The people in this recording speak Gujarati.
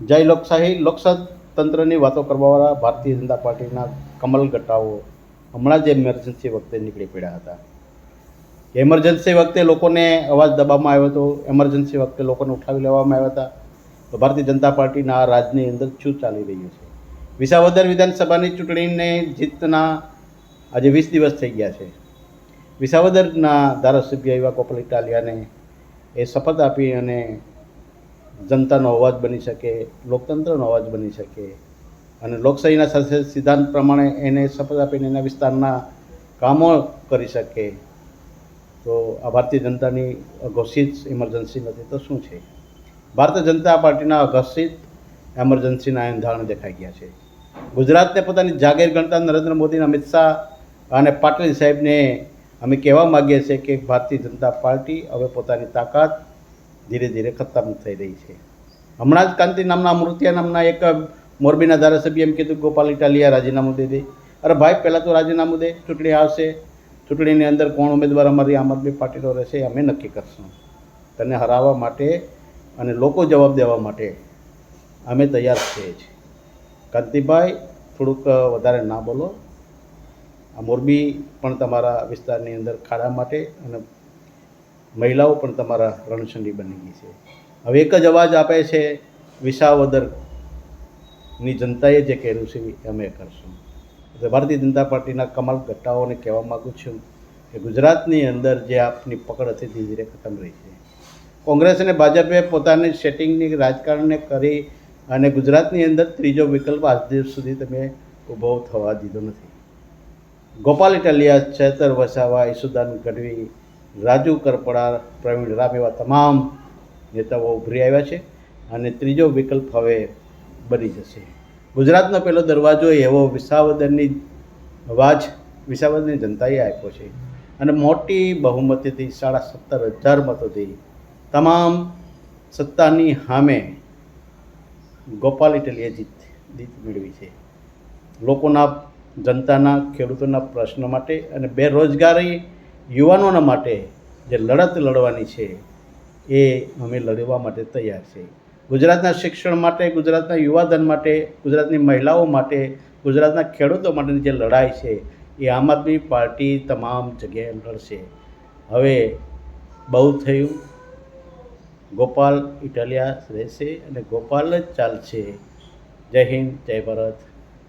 જય લોકશાહી લોકતંત્રની વાતો કરવાવાળા ભારતીય જનતા પાર્ટીના કમલ ગટ્ટાઓ હમણાં જ એમરજન્સી વખતે નીકળી પડ્યા હતા. એમરજન્સી વખતે લોકોને અવાજ દબાવવામાં આવ્યો હતો, એમરજન્સી વખતે લોકોને ઉઠાવી લેવામાં આવ્યા હતા. તો ભારતીય જનતા પાર્ટીના આ રાજની અંદર શું ચાલી રહ્યું છે? વિસાવદર વિધાનસભાની ચૂંટણીને જીતના આજે 20 દિવસ થઈ ગયા છે. વિસાવદરના ધારાસભ્ય એવા ગોપાલ ઇટાલિયાને એ શપથ આપી અને જનતાનો અવાજ બની શકે, લોકતંત્રનો અવાજ બની શકે અને લોકશાહીના સાથે સિદ્ધાંત પ્રમાણે એને શપથ આપીને એના વિસ્તારના કામો કરી શકે. તો આ ભારતીય જનતાની ઘોષિત ઇમરજન્સી નથી તો શું છે? ભારતીય જનતા પાર્ટીના ઘોષિત એમરજન્સીના એંધાણ દેખાઈ ગયા છે. ગુજરાતને પોતાની જાગીર ગણતા નરેન્દ્ર મોદી, અમિત શાહ અને પાટીલ સાહેબને અમે કહેવા માગીએ છીએ કે ભારતીય જનતા પાર્ટી હવે પોતાની તાકાત ધીરે ધીરે ખતમ થઈ રહી છે. હમણાં જ કાંતિ નામના અમૃતિયા નામના એક મોરબીના ધારાસભ્ય એમ કીધું ગોપાલ ઇટાલિયા રાજીનામું દે દે. અરે ભાઈ, પહેલાં તો રાજીનામું દે. ચૂંટણી આવશે, ચૂંટણીની અંદર કોણ ઉમેદવાર અમારી આમ આદમી પાર્ટીનો રહેશે અમે નક્કી કરશું. તને હરાવવા માટે અને લોકો જવાબ દેવા માટે અમે તૈયાર છીએ જ. કાંતિભાઈ, થોડુંક વધારે ના બોલો. આ મોરબી પણ તમારા વિસ્તારની અંદર ખાડા માટે અને મહિલાઓ પણ તમારા રણછંડી બની ગઈ છે. હવે એક જ અવાજ આપે છે, વિસાવદરની જનતાએ જે કર્યું છે એ અમે કરશું. એટલે ભારતીય જનતા પાર્ટીના કમલ ગટ્ટાઓને કહેવા માગું છું કે ગુજરાતની અંદર જે આપની પકડ હતી ધીરે ધીરે ખતમ રહી છે. કોંગ્રેસ અને ભાજપે પોતાની સેટિંગની રાજકારણને કરી અને ગુજરાતની અંદર ત્રીજો વિકલ્પ આજ દિવસ સુધી તમે ઊભો થવા દીધો નથી. ગોપાલ ઇટાલિયા, ચેતર વસાવા, ઈસુદાન ગઢવી, રાજુ કરપડા, પ્રવીણ રામ એવા તમામ નેતાઓ ઉભરી આવ્યા છે અને ત્રીજો વિકલ્પ હવે બની જશે. ગુજરાતનો પહેલો દરવાજો એવો વિસાવદરની અવાજ વિસાવદરની જનતાએ આપ્યો છે અને મોટી બહુમતીથી 17,500 મતોથી તમામ સત્તાની સામે ગોપાલ ઇટાલિયાએ જીત મેળવી છે. લોકોના, જનતાના, ખેડૂતોના પ્રશ્નો માટે અને બેરોજગારી યુવાનોના માટે જે લડત લડવાની છે એ અમે લડવા માટે તૈયાર છે. ગુજરાતના શિક્ષણ માટે, ગુજરાતના યુવાધન માટે, ગુજરાતની મહિલાઓ માટે, ગુજરાતના ખેડૂતો માટેની જે લડાઈ છે એ આમ આદમી પાર્ટી તમામ જગ્યાએ લડશે. હવે બહુ થયું. ગોપાલ ઇટાલિયા રહેશે અને ગોપાલ જ ચાલશે. જય હિન્દ, જય ભારત.